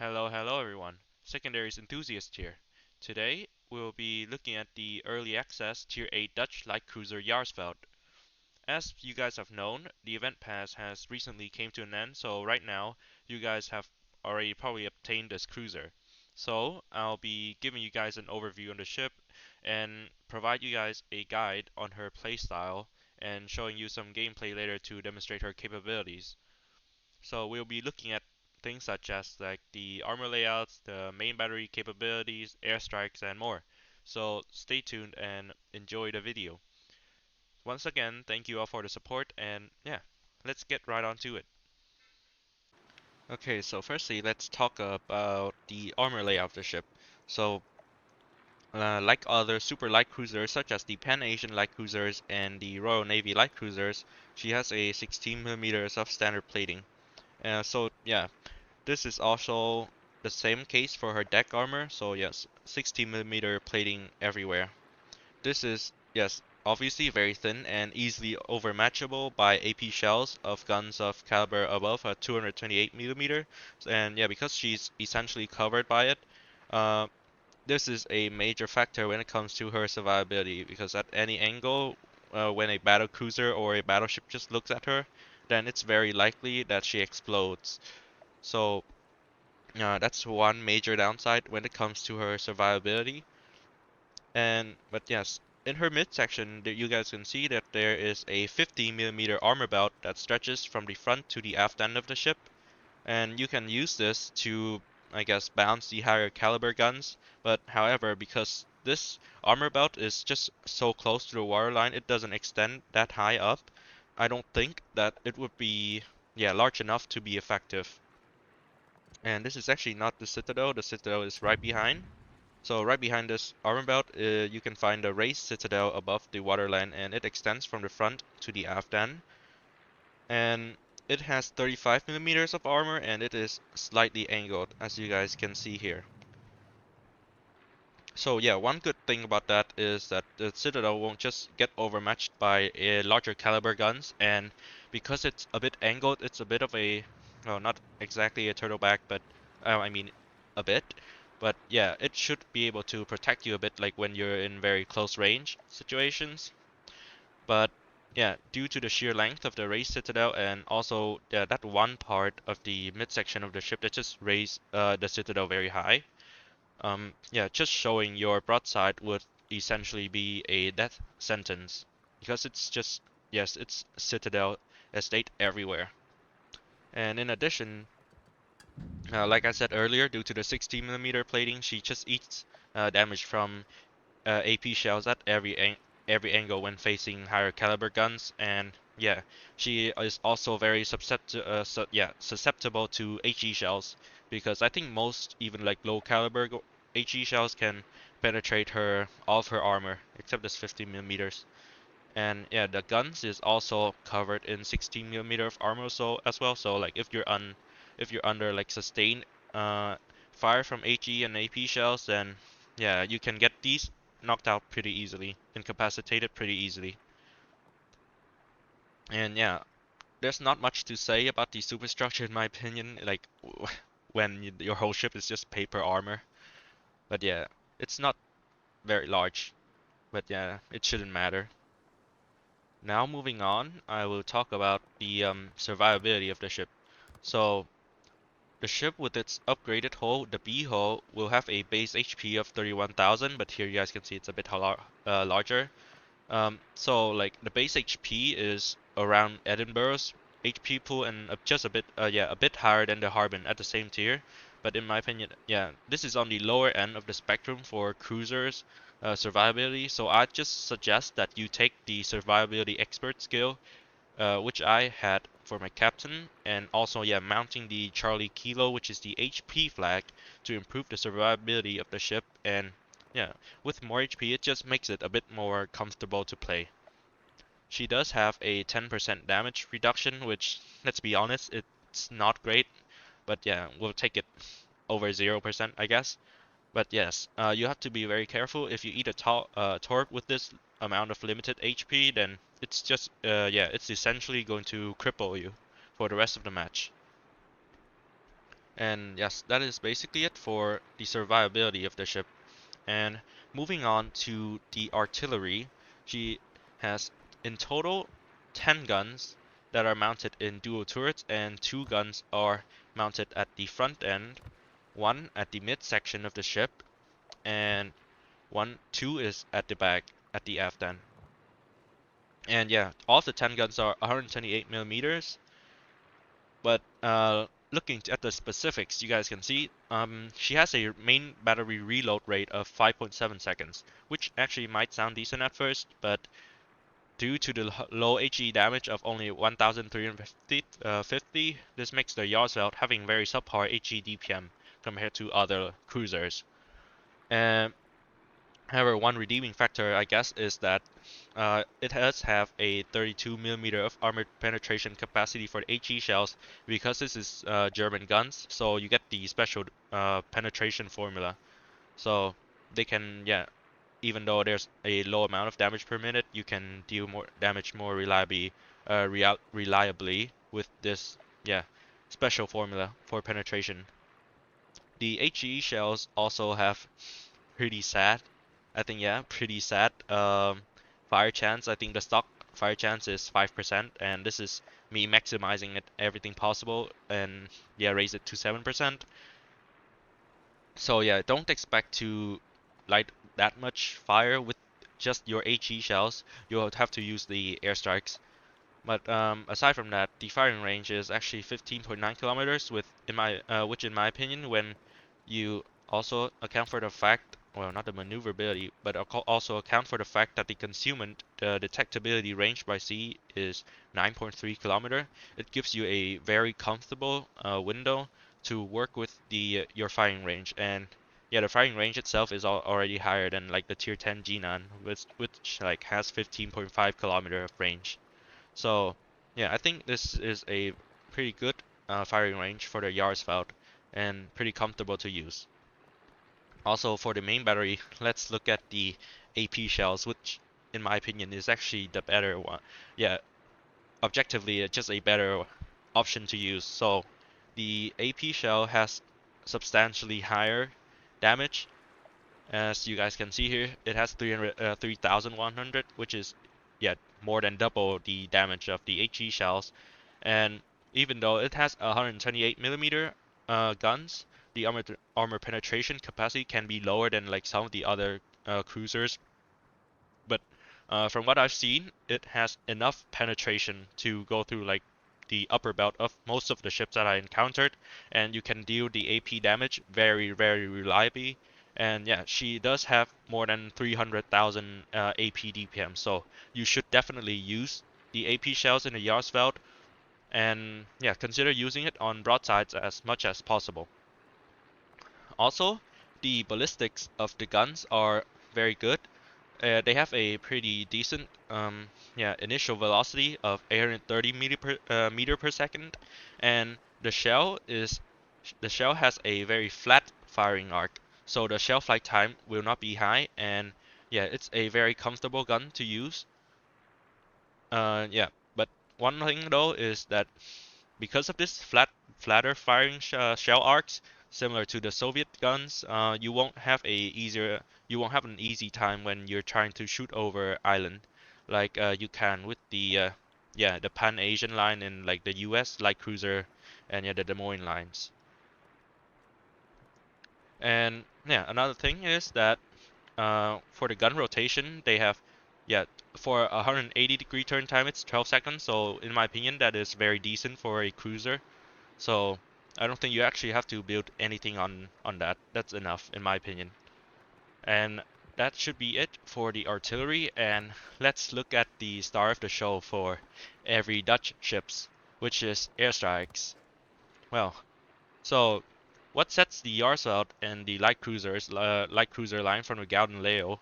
Hello everyone. Secondaries enthusiast here. Today we'll be looking at the early access Tier 8 Dutch light cruiser Jaarsveld. As you guys have known, the event pass has recently came to an end, so right now you guys have already probably obtained this cruiser. So I'll be giving you guys an overview on the ship and provide you guys a guide on her playstyle and showing you some gameplay later to demonstrate her capabilities. So we'll be looking at things such as like the armor layouts, the main battery capabilities, airstrikes, and more. So stay tuned and enjoy the video. Once again, thank you all for the support, and yeah, let's get right on to it. Okay, so firstly, let's talk about the armor layout of the ship. So, like other super light cruisers, such as the Pan Asian light cruisers and the Royal Navy light cruisers, she has a 16 millimeters of standard plating. So yeah, this is also the same case for her deck armor, so yes, 60 millimeter plating everywhere. This is, yes, obviously very thin and easily overmatchable by AP shells of guns of caliber above a 228 millimeter. And yeah, because she's essentially covered by it, uh, this is a major factor when it comes to her survivability, because at any angle, when a battle cruiser or a battleship just looks at her, then it's very likely that she explodes. So that's one major downside when it comes to her survivability. But yes, in her midsection, you guys can see that there is a 50 millimeter armor belt that stretches from the front to the aft end of the ship, and you can use this to, I guess, bounce the higher caliber guns. But however, because this armor belt is just so close to the waterline, it doesn't extend that high up. I don't think that it would be, yeah, large enough to be effective. And this is actually not the Citadel. The Citadel is right behind. So right behind this armor belt, you can find a raised Citadel above the waterline, and it extends from the front to the aft end. And it has 35 millimeters of armor, and it is slightly angled, as you guys can see here. So yeah, one good thing about that is that the Citadel won't just get overmatched by larger caliber guns, and because it's a bit angled, it's a bit of a, well, not exactly a turtleback, but I mean a bit. But yeah, it should be able to protect you a bit, like when you're in very close range situations. But yeah, due to the sheer length of the raised Citadel, and also yeah, that one part of the midsection of the ship that just raised the Citadel very high, yeah, just showing your broadside would essentially be a death sentence, because it's just, yes, it's Citadel estate everywhere. And in addition, like I said earlier, due to the 60 millimeter plating, she just eats damage from AP shells at every angle when facing higher caliber guns, and yeah, she is also very susceptible to HE shells, because I think most even like low caliber HE shells can penetrate her all of her armor except this 50 millimeters. And yeah, the guns is also covered in 16 millimeter of armor so as well. So like if you're under like sustained uh fire from HE and AP shells, then yeah, you can get these knocked out pretty easily, incapacitated pretty easily. And yeah, there's not much to say about the superstructure in my opinion, like when your whole ship is just paper armor. But yeah, it's not very large, but yeah, it shouldn't matter. Now moving on, I will talk about the survivability of the ship. So the ship with its upgraded hull, the B hull, will have a base HP of 31,000, but here you guys can see it's a bit larger. So like the base HP is around Edinburgh's HP pool, and just a bit, yeah, a bit higher than the Harbin at the same tier. But in my opinion, yeah, this is on the lower end of the spectrum for cruisers survivability. So I just suggest that you take the survivability expert skill, which I had for my captain, and also yeah, mounting the Charlie Kilo, which is the HP flag, to improve the survivability of the ship. And yeah, with more HP, it just makes it a bit more comfortable to play. She does have a 10% damage reduction, which, let's be honest, it's not great, but yeah, we'll take it over 0%, I guess. But yes, you have to be very careful. If you eat a torp with this amount of limited HP, then it's just, yeah, it's essentially going to cripple you for the rest of the match. And yes, that is basically it for the survivability of the ship. And moving on to the artillery, she has in total 10 guns that are mounted in dual turrets, and 2 guns are mounted at the front end, 1 at the midsection of the ship, and 2 is at the back, at the aft end. And yeah, all of the 10 guns are 128 millimeters, but looking at the specifics, you guys can see she has a main battery reload rate of 5.7 seconds, which actually might sound decent at first, but due to the low HE damage of only 1,350, this makes the Jaarsveld having very subpar HE DPM compared to other cruisers. And however, one redeeming factor, I guess, is that it does have a 32 millimeter of armored penetration capacity for the HE shells because this is German guns, so you get the special penetration formula. So they can, yeah, even though there's a low amount of damage per minute, you can deal more damage more reliably with this, yeah, special formula for penetration. The HE shells also have pretty sad. I think yeah, pretty sad. Fire chance. I think the stock fire chance is 5%, and this is me maximizing it everything possible, and yeah, raise it to 7%. So yeah, don't expect to light that much fire with just your HE shells. You'll have to use the airstrikes. But aside from that, the firing range is actually 15.9 kilometers, which in my opinion, when you also account for the fact, well, not the maneuverability, but also account for the fact that the concealment, the detectability range by sea is 9.3 kilometer, it gives you a very comfortable window to work with the your firing range. And yeah, the firing range itself is already higher than like the Tier 10 Jinan, which like has 15.5 kilometer of range. So yeah, I think this is a pretty good firing range for the Jaarsveld and pretty comfortable to use. Also for the main battery, let's look at the AP shells, which in my opinion is actually the better one. Yeah, objectively it's just a better option to use. So the AP shell has substantially higher damage. As you guys can see here, it has 3,100, which is yeah more than double the damage of the HE shells. And even though it has 128 millimeter guns, the armor penetration capacity can be lower than like some of the other cruisers. But from what I've seen, it has enough penetration to go through like the upper belt of most of the ships that I encountered, and you can deal the AP damage very, very reliably. And yeah, she does have more than 300,000 AP DPM, so you should definitely use the AP shells in the Jaarsveld, and yeah, consider using it on broadsides as much as possible. Also, the ballistics of the guns are very good. They have a pretty decent yeah initial velocity of 830 meter per second, and the shell has a very flat firing arc, so the shell flight time will not be high, and yeah, it's a very comfortable gun to use. Yeah, but one thing though is that because of this flatter firing shell arcs, similar to the Soviet guns, you won't have an easy time when you're trying to shoot over island, like you can with the yeah the Pan Asian line in like the U.S. light cruiser, and yeah the Des Moines lines. And yeah, another thing is that for the gun rotation, they have yeah for 180-degree turn time, it's 12 seconds. So in my opinion, that is very decent for a cruiser. So I don't think you actually have to build anything on that. That's enough in my opinion. And that should be it for the artillery. And let's look at the star of the show for every Dutch ships, which is airstrikes. Well, so what sets the Jaarsveld and the light cruiser line from the Gouden Leeuw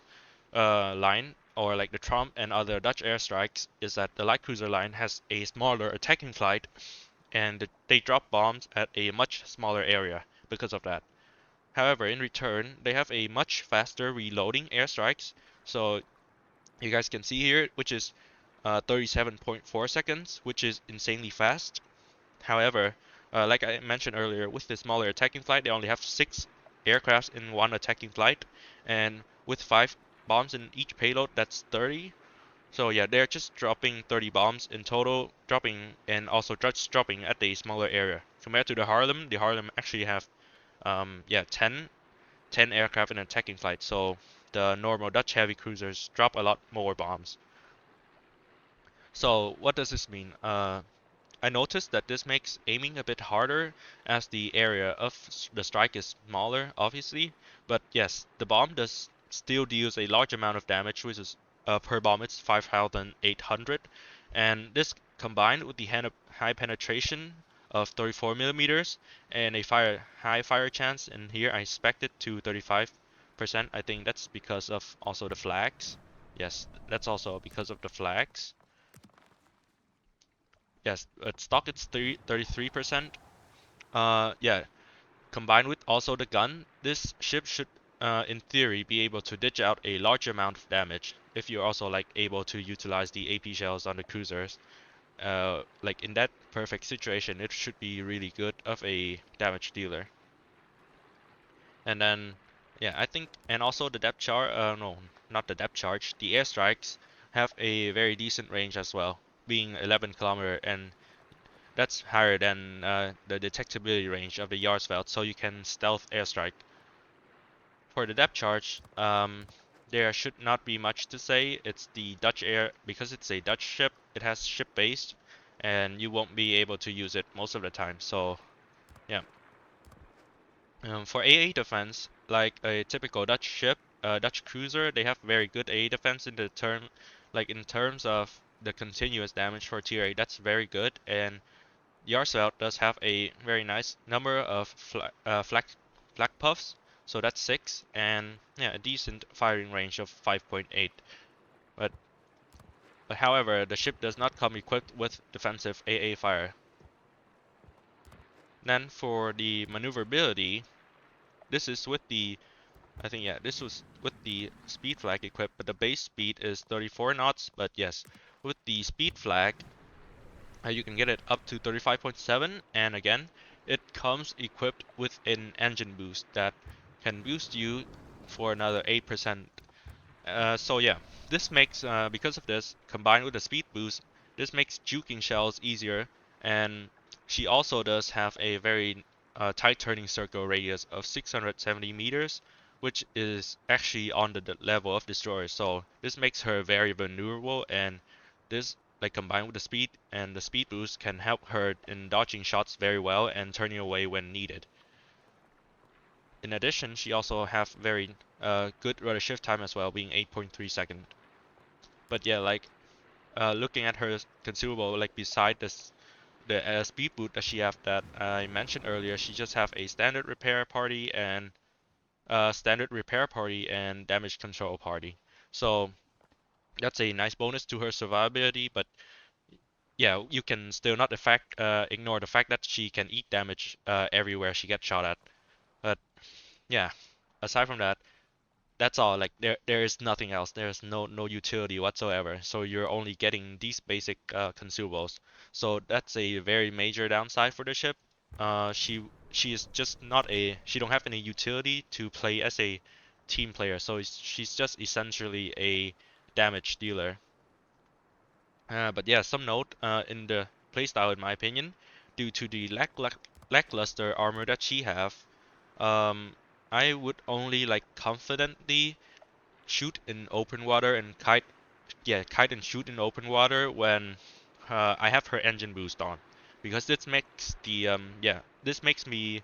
line, or like the Trump and other Dutch airstrikes, is that the light cruiser line has a smaller attacking flight, and they drop bombs at a much smaller area because of that. However, in return, they have a much faster reloading airstrikes. So you guys can see here, which is 37.4 seconds, which is insanely fast. However, Like I mentioned earlier, with the smaller attacking flight, they only have 6 aircrafts in one attacking flight, and with 5 bombs in each payload, that's 30. So yeah, they're just dropping 30 bombs in total, dropping and also just dropping at a smaller area. Compared to the Harlem actually have yeah 10 aircraft in attacking flight. So the normal Dutch heavy cruisers drop a lot more bombs. So what does this mean? I noticed that this makes aiming a bit harder as the area of the strike is smaller, obviously. But yes, the bomb does still deals a large amount of damage, which is per bomb it's 5,800, and this combined with the high penetration of 34 millimeters and a high fire chance, and here I spec it to 35%. I think that's because of also the flags. Yes, that's also because of the flags. Yes, at stock it's 33%. Yeah, combined with also the gun, this ship should, in theory, be able to dish out a large amount of damage if you're also like able to utilize the AP shells on the cruisers. Like in that perfect situation, it should be really good of a damage dealer. And then, yeah, I think, and also the depth charge, no, not the depth charge, the airstrikes have a very decent range as well, being 11 kilometer, and that's higher than the detectability range of the Jaarsveld, so you can stealth airstrike. For the depth charge, there should not be much to say. It's the Dutch air, because it's a Dutch ship, it has ship-based, and you won't be able to use it most of the time. So, yeah. For AA defense, like a typical Dutch ship, Dutch cruiser, they have very good AA defense in the term, like in terms of the continuous damage for tier A. That's very good, and Jaarsveld does have a very nice number of flak puffs, so that's 6, and yeah, a decent firing range of 5.8. But, however, the ship does not come equipped with defensive AA fire. Then for the maneuverability, this is with the, I think yeah, this was with the speed flag equipped, but the base speed is 34 knots. But yes, with the speed flag, you can get it up to 35.7, and again, it comes equipped with an engine boost that can boost you for another 8%. So yeah, this makes, because of this, combined with the speed boost, this makes juking shells easier, and she also does have a very tight turning circle radius of 670 meters, which is actually on the level of destroyers. So this makes her very maneuverable, and this, like combined with the speed and the speed boost, can help her in dodging shots very well and turning away when needed. In addition, she also have very good rudder shift time as well, being 8.3 seconds. But yeah, like looking at her consumable, like beside this the speed boot that she have that I mentioned earlier, she just have a standard repair party and damage control party. So that's a nice bonus to her survivability. But yeah, you can still not ignore the fact that she can eat damage everywhere she gets shot at. But yeah, aside from that, that's all. Like there is nothing else. There's no utility whatsoever. So you're only getting these basic consumables. So that's a very major downside for the ship. She is just not a she don't have any utility to play as a team player. So she's just essentially a damage dealer. But yeah, some note in the playstyle, in my opinion, due to the lackluster armor that she have, um, I would only like confidently shoot in open water and kite and shoot in open water when I have her engine boost on, because this makes the this makes me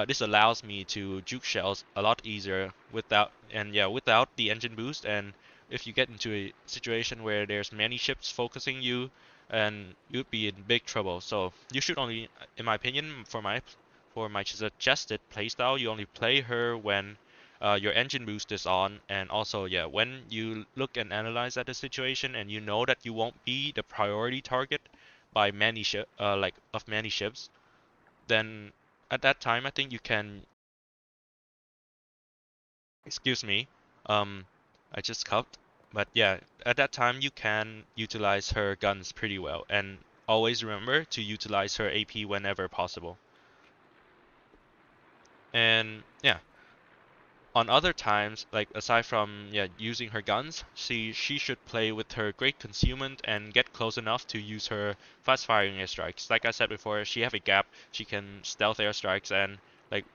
this allows me to juke shells a lot easier without the engine boost. And if you get into a situation where there's many ships focusing you, and you'd be in big trouble. So you should only, in my opinion, for my suggested playstyle, you only play her when your engine boost is on, and also yeah, when you look and analyze at the situation and you know that you won't be the priority target by many ships, then at that time I think you can, excuse me, um, I just coughed, but yeah, at that time you can utilize her guns pretty well, and always remember to utilize her AP whenever possible. And yeah, on other times, like aside from using her guns, she should play with her great concealment and get close enough to use her fast firing airstrikes. Like I said before, she have a gap, she can stealth airstrikes, and like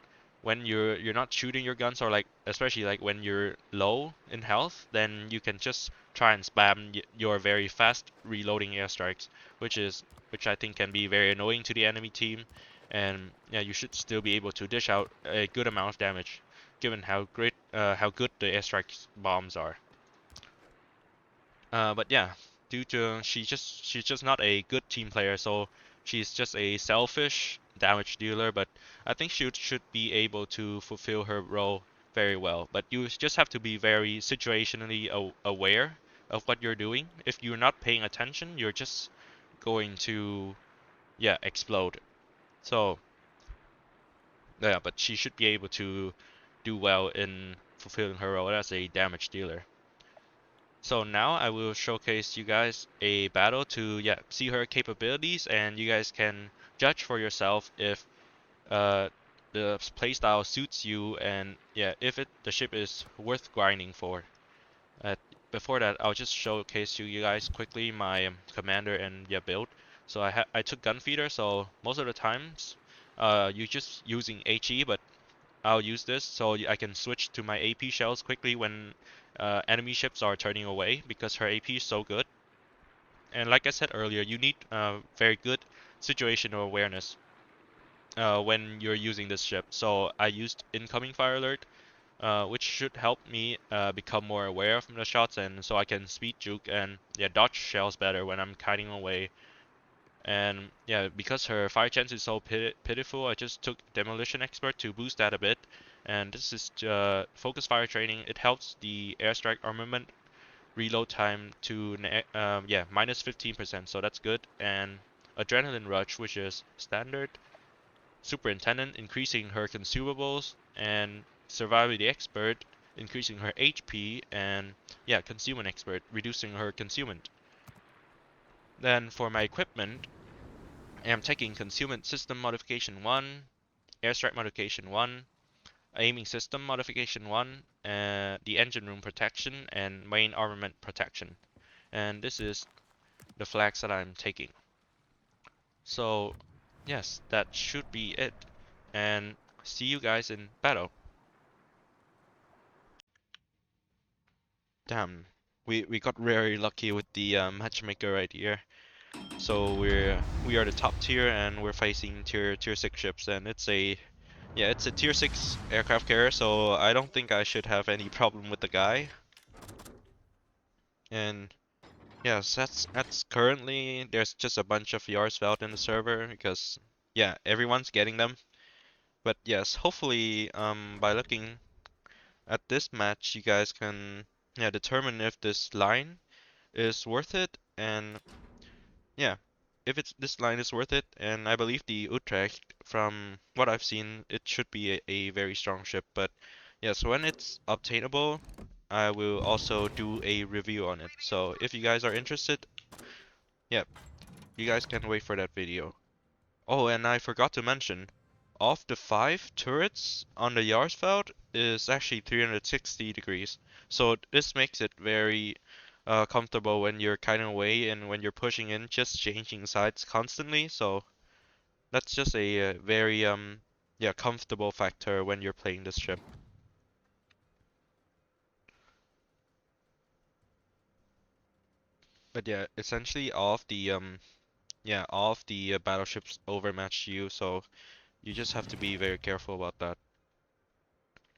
when you're not shooting your guns, or like especially like when you're low in health, then you can just try and spam your very fast reloading airstrikes, which I think can be very annoying to the enemy team. And yeah, you should still be able to dish out a good amount of damage given how good the airstrike bombs are. But yeah, due to she's just not a good team player, so she's just a selfish damage dealer. But I think she should be able to fulfill her role very well. But you just have to be very situationally aware of what you're doing. If you're not paying attention, you're just going to explode. So yeah, but she should be able to do well in fulfilling her role as a damage dealer. So now I will showcase you guys a battle to see her capabilities, and you guys can judge for yourself if uh, the playstyle suits you, and if the ship is worth grinding for. Uh, Before that, I'll just showcase you guys quickly my commander and build. So I took gunfeeder, so most of the times you just using HE, but I'll use this so I can switch to my AP shells quickly when enemy ships are turning away because her AP is so good. And like I said earlier, you need very good situational awareness when you're using this ship. So I used incoming fire alert, which should help me become more aware of the shots, and so I can speed juke and dodge shells better when I'm kiting away. And yeah, because her fire chance is so pitiful, I just took Demolition Expert to boost that a bit. And this is focus fire training. It helps the airstrike armament reload time to minus 15%, so that's good. And Adrenaline Rush, which is standard. Superintendent, increasing her consumables, and Survivability Expert, increasing her HP, and Concealment Expert, reducing her concealment. Then for my equipment, I'm taking Concealment System Modification 1, Airstrike Modification 1, Aiming System Modification 1, the Engine Room Protection, and Main Armament Protection. And this is the flags that I'm taking. So, yes, that should be it. And see you guys in battle. Damn, we got very lucky with the matchmaker right here. So we are the top tier, and we're facing tier 6 ships, and it's a tier 6 aircraft carrier, so I don't think I should have any problem with the guy. And yes, that's currently there's just a bunch of Jaarsveld in the server because everyone's getting them. But yes, hopefully by looking at this match you guys can determine if this line is worth it, and yeah, if this line is worth it. And I believe the Utrecht, from what I've seen, it should be a very strong ship. But yes, when it's obtainable, I will also do a review on it. So if you guys are interested, yeah, you guys can wait for that video. Oh, and I forgot to mention, of the 5 turrets on the Jaarsveld is actually 360 degrees. So this makes it very comfortable when you're kiting away and when you're pushing in, just changing sides constantly. So that's just a very comfortable factor when you're playing this ship. But yeah, essentially all of the battleships overmatch you, so you just have to be very careful about that.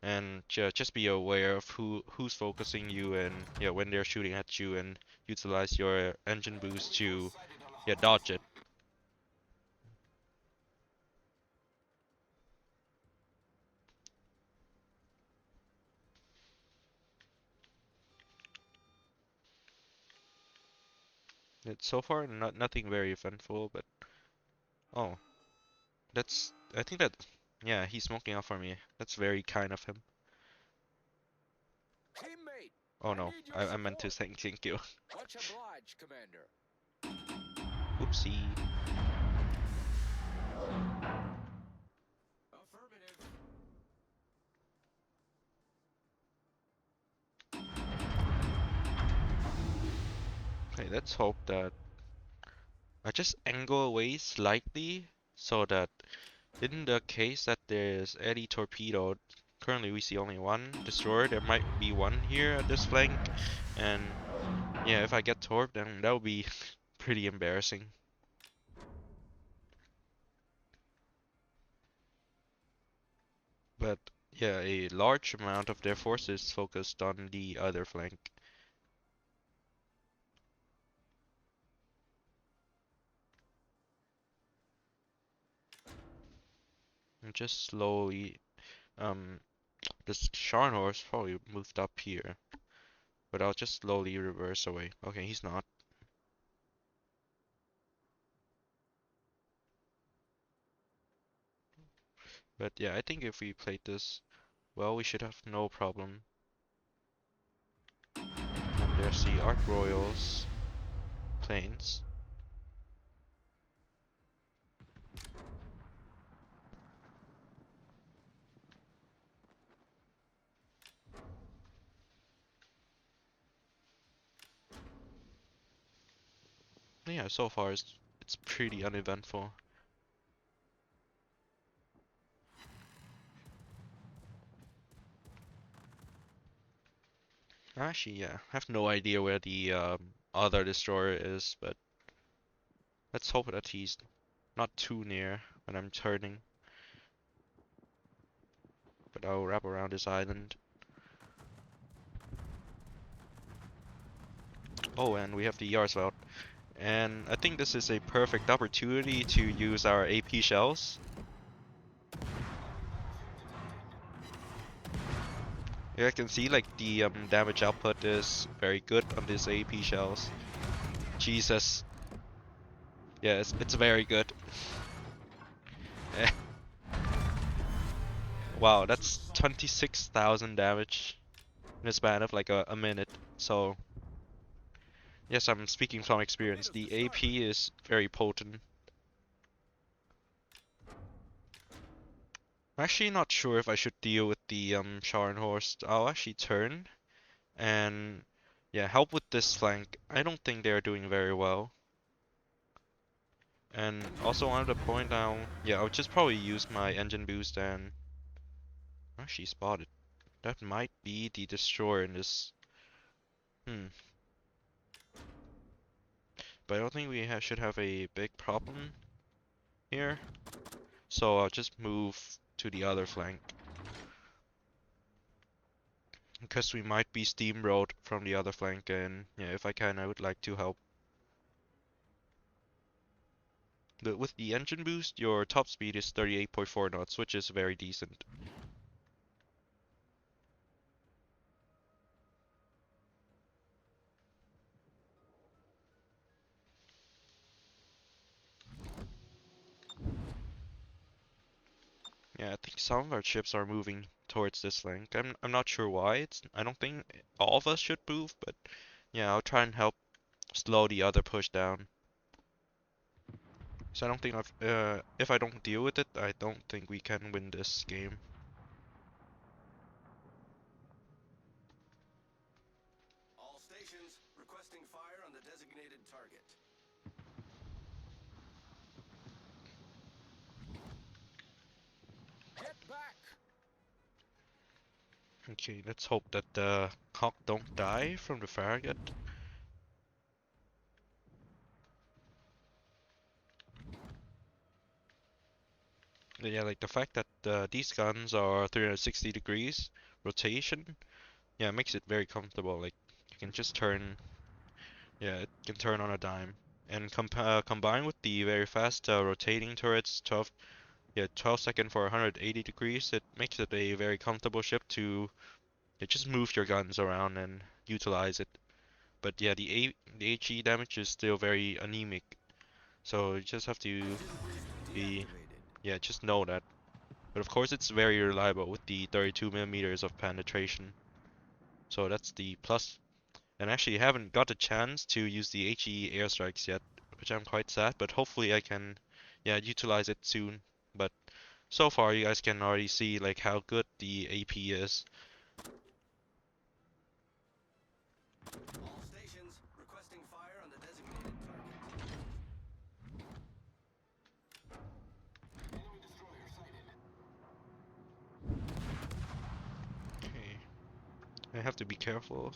And just be aware of who's focusing you, and when they're shooting at you, and utilize your engine boost to dodge it. It's so far nothing very eventful, but oh, that's I think that he's smoking out for me. That's very kind of him. Oh no, I meant to thank you. Much obliged, Commander. Oopsie. Okay, let's hope that I just angle away slightly so that in the case that there's any torpedo, currently we see only one destroyer, there might be one here at this flank, and yeah, if I get torped, then that would be pretty embarrassing. But yeah, a large amount of their forces focused on the other flank. And just slowly, um, this Scharnhorst probably moved up here, but I'll just slowly reverse away. Okay, he's not. But yeah, I think if we played this well, we should have no problem. And there's the Ark Royals planes. Yeah, so far it's pretty uneventful. Actually, yeah, I have no idea where the other destroyer is, but let's hope that he's not too near when I'm turning. But I'll wrap around this island. Oh, and we have the Jaarsveld. And I think this is a perfect opportunity to use our AP shells. Yeah, I can see like the damage output is very good on this AP shells. Jesus. Yeah, it's very good. Wow, that's 26,000 damage in a span of like a minute. So, yes, I'm speaking from experience. The AP is very potent. I'm actually not sure if I should deal with the Scharnhorst. I'll actually turn and yeah, help with this flank. I don't think they're doing very well. And also wanted to point out, yeah, I'll just probably use my engine boost and actually spotted. That might be the destroyer in this. Hmm. But I don't think we should have a big problem here. So I'll just move to the other flank. Because we might be steamrolled from the other flank, and yeah, if I can, I would like to help. With the engine boost, your top speed is 38.4 knots, which is very decent. Yeah, I think some of our ships are moving towards this flank. I'm not sure why. I don't think all of us should move, but yeah, I'll try and help slow the other push down. So I don't think if I don't deal with it, I don't think we can win this game. All stations requesting fire on the designated target. Get back! Okay, let's hope that the cock don't die from the Farragut. Yeah, like the fact that these guns are 360 degrees rotation, yeah, makes it very comfortable. Like you can just turn, yeah, it can turn on a dime. And combined with the very fast rotating turrets, 12 second for 180 degrees, it makes it a very comfortable ship to just move your guns around and utilize it. But yeah, the HE damage is still very anemic, so you just have to be, yeah, just know that. But of course, it's very reliable with the 32 millimeters of penetration. So that's the plus. And actually, haven't got a chance to use the HE airstrikes yet. which I'm quite sad, but hopefully I can, yeah, utilize it soon. But so far, you guys can already see like how good the AP is. All stations requesting fire on the designated target. Enemy destroyer sighted. Okay, I have to be careful.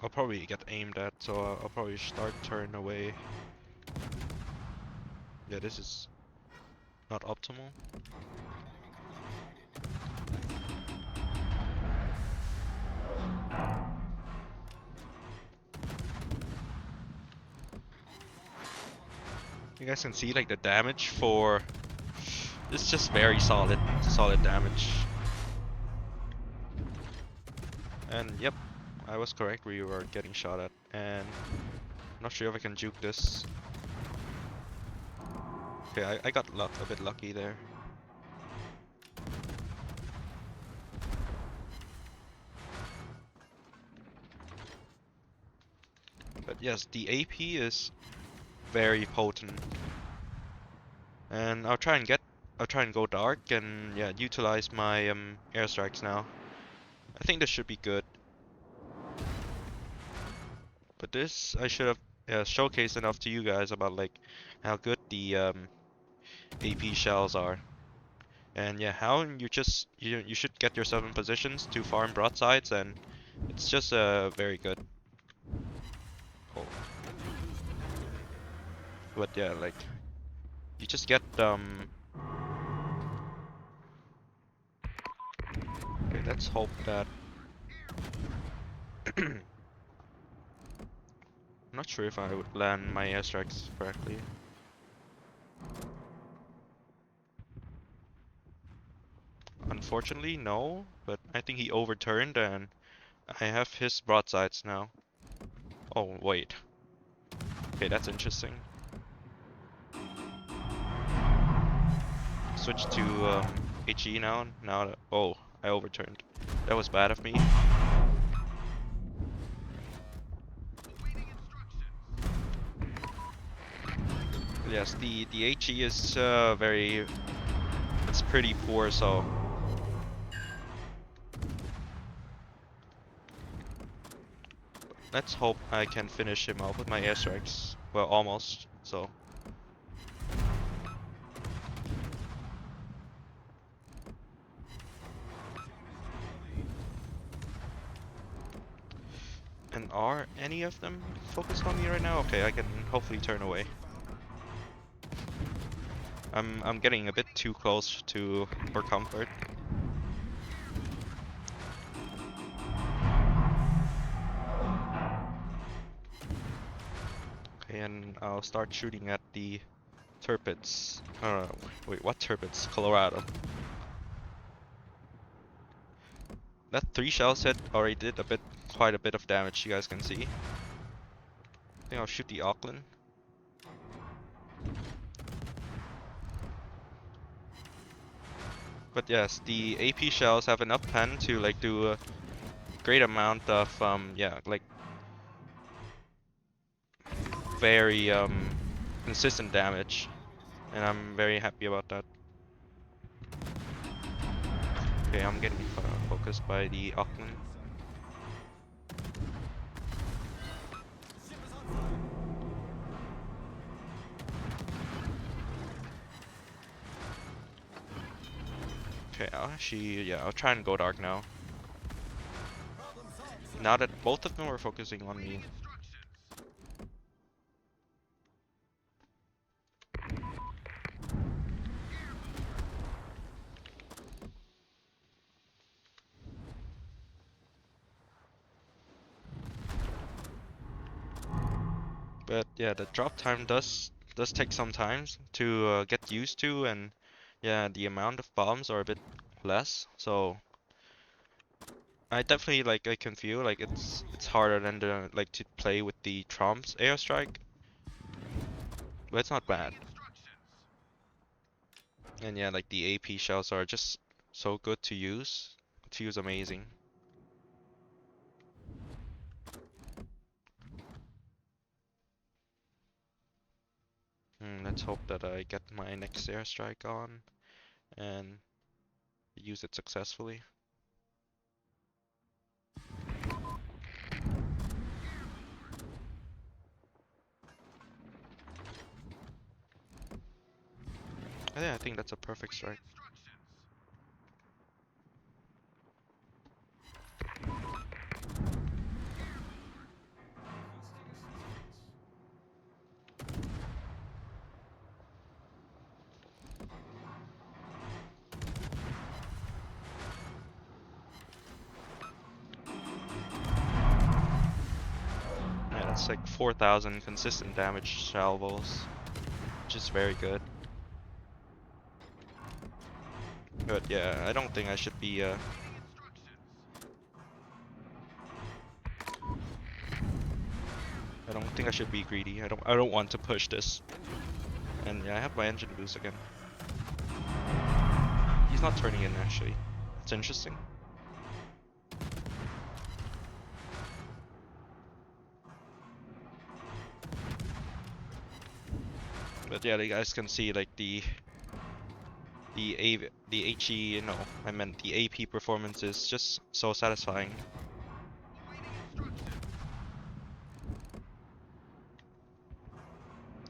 I'll probably get aimed at, so I'll probably start turn away. Yeah, this is not optimal. You guys can see like the damage for, it's just very solid damage. And yep, I was correct, we were getting shot at, and I'm not sure if I can juke this. Okay, I got a bit lucky there. But yes, the AP is very potent. And I'll try and go dark and yeah, utilize my airstrikes now. I think this should be good. But this I should have showcased enough to you guys about like how good the AP shells are. And yeah, how you should get yourself in positions to farm broadsides, and it's just very good. Oh. But yeah, like you just get okay, let's hope that I'm not sure if I would land my airstrikes correctly. Unfortunately, no, but I think he overturned and I have his broadsides now. Oh, wait. Okay, that's interesting. Switch to HE now. Oh, I overturned. That was bad of me. Yes, the HE is it's pretty poor, so let's hope I can finish him off with my airstrikes. Well, almost. So. And are any of them focused on me right now? Okay, I can hopefully turn away. I'm getting a bit too close for comfort. Okay, and I'll start shooting at the Turpits. Wait, what Turpits? Colorado. That 3 shells hit already did quite a bit of damage, you guys can see. I think I'll shoot the Auckland. But yes, the AP shells have enough pen to like do a great amount of yeah, like very consistent damage, and I'm very happy about that. Okay, I'm getting focused by the Auckland. Okay, I'll try and go dark now. Now that both of them are focusing on me. But yeah, the drop time does take some time to get used to, and yeah, the amount of bombs are a bit less. So I definitely I can feel like it's harder than to play with the Trump's airstrike, but it's not bad. And yeah, like the AP shells are just so good to use. To use amazing. Let's hope that I get my next airstrike on and use it successfully. Yeah, I think that's a perfect strike. Yeah, that's like 4,000 consistent damage salvos, which is very good. But yeah, I don't think I should be I don't think I should be greedy. I don't want to push this. And yeah, I have my engine boost again. He's not turning in actually. It's interesting. But yeah, you guys can see like the HE, no, I meant the AP performance is just so satisfying.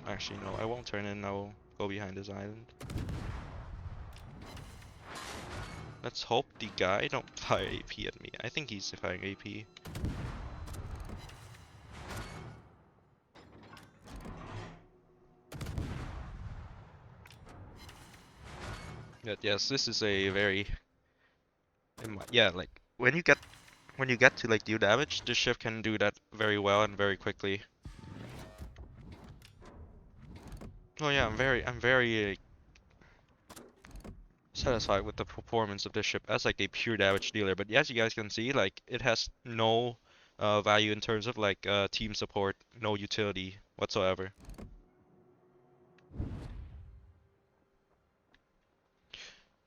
Actually, no, I won't turn in. I'll go behind his island. Let's hope the guy don't fire AP at me. I think he's firing AP. But yes, this is a very, yeah, like when you get to like deal damage, this ship can do that very well and very quickly. Oh yeah, I'm very satisfied with the performance of this ship as like a pure damage dealer. But as you guys can see, like it has no value in terms of like team support, no utility whatsoever.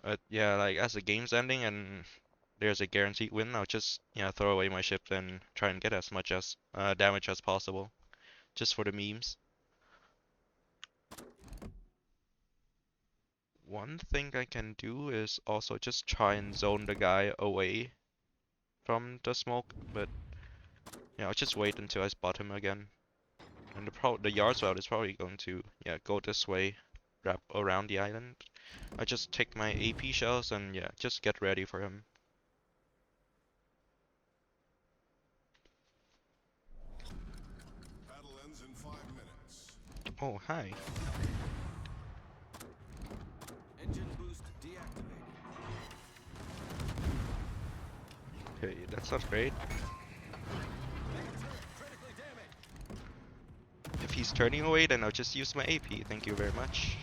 But yeah, like as the game's ending and there's a guaranteed win, I'll just throw away my ship and try and get as much as damage as possible, just for the memes. One thing I can do is also just try and zone the guy away from the smoke, but yeah, I'll just wait until I spot him again. And the Jaarsveld is probably going to go this way, wrap around the island. I just take my AP shells and yeah, just get ready for him. Battle ends in 5 minutes. Oh, hi. Engine boost deactivated. Okay, that's not great. Critically damaged. If he's turning away, then I'll just use my AP. Thank you very much.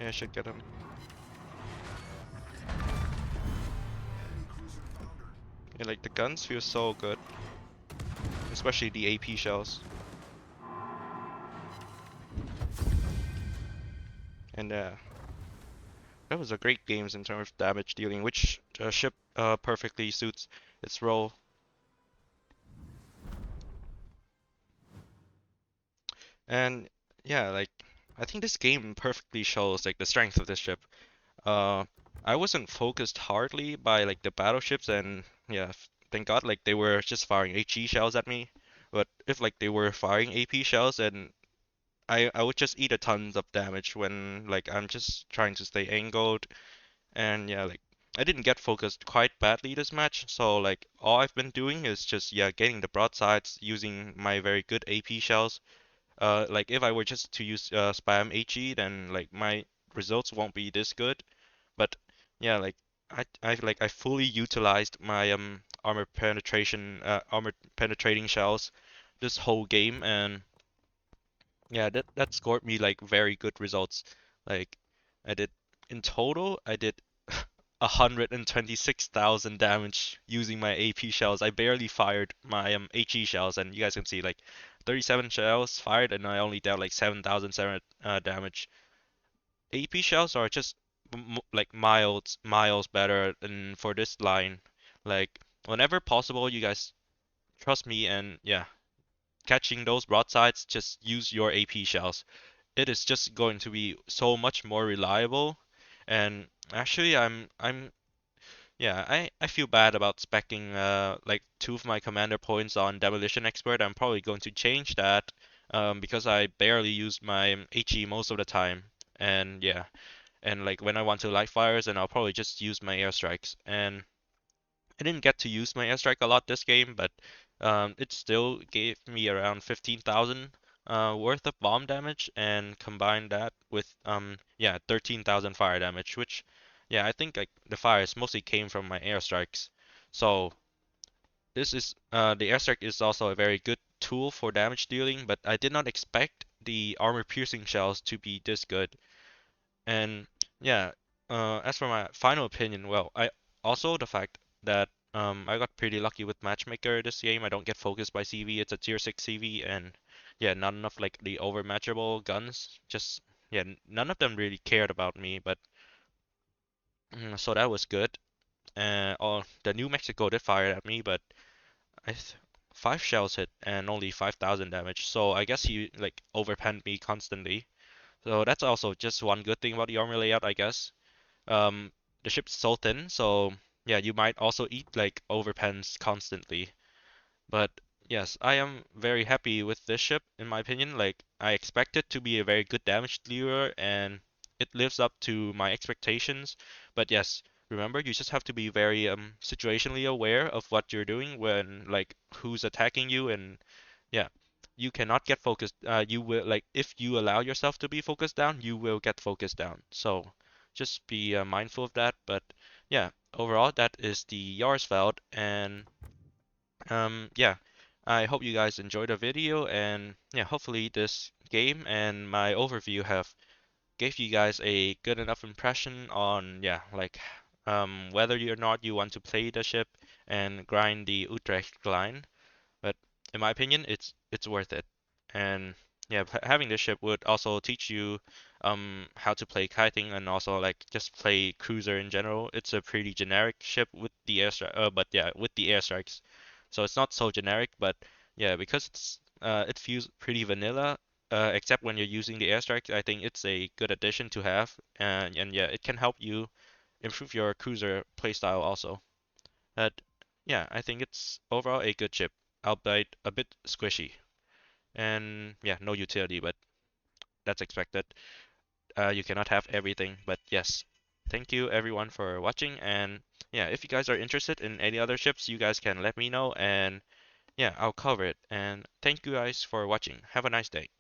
Yeah, I should get him. Yeah, like the guns feel so good. Especially the AP shells. And that was a great games in terms of damage dealing, which ship perfectly suits its role. And yeah, like I think this game perfectly shows like the strength of this ship. Uh, I wasn't focused hardly by like the battleships, and yeah, thank God like they were just firing HE shells at me. But if like they were firing AP shells, then I would just eat a tons of damage when like I'm just trying to stay angled. And yeah, like I didn't get focused quite badly this match, so like all I've been doing is just getting the broadsides using my very good AP shells. Like if I were just to use spam HE, then like my results won't be this good. But yeah, like I fully utilized my armor penetrating shells this whole game, and yeah, that scored me like very good results. Like I did in total, I did 126,000 damage using my AP shells. I barely fired my HE shells, and you guys can see like 37 shells fired, and I only dealt like 7,700 damage. AP shells are just like miles better than for this line. Like whenever possible, you guys trust me, and yeah, catching those broadsides, just use your AP shells. It is just going to be so much more reliable. And actually, I'm yeah, I feel bad about specking like two of my commander points on Demolition Expert. I'm probably going to change that because I barely use my HE most of the time. And yeah, and like when I want to light fires, and I'll probably just use my airstrikes. And I didn't get to use my airstrike a lot this game, but it still gave me around 15,000 worth of bomb damage, and combine that with yeah 13,000 fire damage, which yeah I think like the fires mostly came from my airstrikes. So this is the airstrike is also a very good tool for damage dealing, but I did not expect the armor piercing shells to be this good. And yeah, as for my final opinion, well, I also the fact that I got pretty lucky with Matchmaker this game. I don't get focused by CV. It's a tier 6 CV, and yeah, none of like the overmatchable guns. Just yeah, none of them really cared about me. But so that was good. Oh, the New Mexico did fire at me, but I th 5 shells hit and only 5,000 damage. So I guess he like overpenned me constantly. So that's also just one good thing about the armor layout, I guess. Um, the ship's so thin, so yeah, you might also eat like overpens constantly. But yes, I am very happy with this ship in my opinion. Like I expect it to be a very good damage dealer, and it lives up to my expectations. But yes, remember you just have to be very situationally aware of what you're doing when like who's attacking you, and yeah, you cannot get focused. You will like if you allow yourself to be focused down, you will get focused down. So just be mindful of that. But yeah, overall that is the Jaarsveld, and yeah, I hope you guys enjoyed the video, and yeah, hopefully this game and my overview have gave you guys a good enough impression on yeah, like whether or not you want to play the ship and grind the Utrecht line. But in my opinion, it's worth it. And yeah, having this ship would also teach you how to play kiting, and also like just play cruiser in general. It's a pretty generic ship with the airstrike, but yeah, with the airstrikes. So it's not so generic, but yeah, because it feels pretty vanilla. Except when you're using the airstrike, I think it's a good addition to have, and yeah, it can help you improve your cruiser playstyle also. But yeah, I think it's overall a good chip, albeit a bit squishy. And yeah, no utility, but that's expected. You cannot have everything, but yes. Thank you everyone for watching, and yeah, if you guys are interested in any other ships, you guys can let me know, and yeah, I'll cover it. And thank you guys for watching. Have a nice day.